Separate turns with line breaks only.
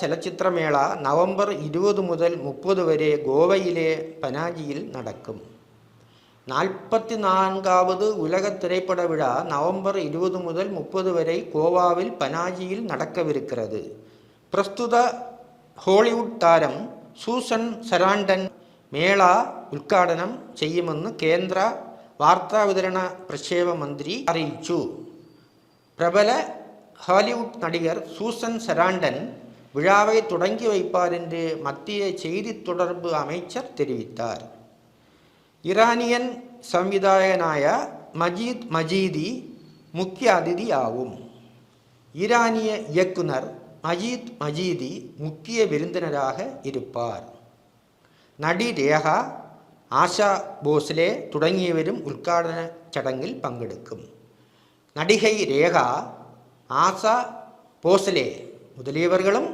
ചലച്ചിത്രമേള നവംബർ 20 മുതൽ 30 വരെ ഗോവയിലെ പനാജിയിൽ നടക്കും. 44வது உலக திரைப்பட விழா நவம்பர் 20 முதல் 30 வரை கோவாவில் பனாஜியில் நடக்கவிருக்கிறது. பிரஸ்துத ஹாலிவுட் தாரம் சூசன் சராண்டன் மேளா உദ്ഘാടനം ചെയ്യുമെന്ന് കേന്ദ്ര വാർത്താവിതരണ പ്രക്ഷേപ മന്ത്രി അറിയിച്ചു. பிரபல ஹாலிவுட் நடிகர் சூசன் சராண்டன் விழாவை தொடங்கி வைப்பார் என்று மத்திய செய்தி தொடர்பு அமைச்சர் தெரிவித்தார். ஈரானியன் சம்விதாயகனாய மஜீத் மஜீதி முக்கிய அதிதி ஆகும். ஈரானிய இயக்குனர் மஜீத் மஜீதி முக்கிய விருந்தினராக இருப்பார். நடி ரேகா, ஆஷா போஸ்லே തുടങ്ങിയവരും ഉദ്ഘാടന ചടങ്ങിൽ പങ്കെടുക്കും. நடிகை ரேகா, ஆஷா போஸ்லே முதலியவர்களும்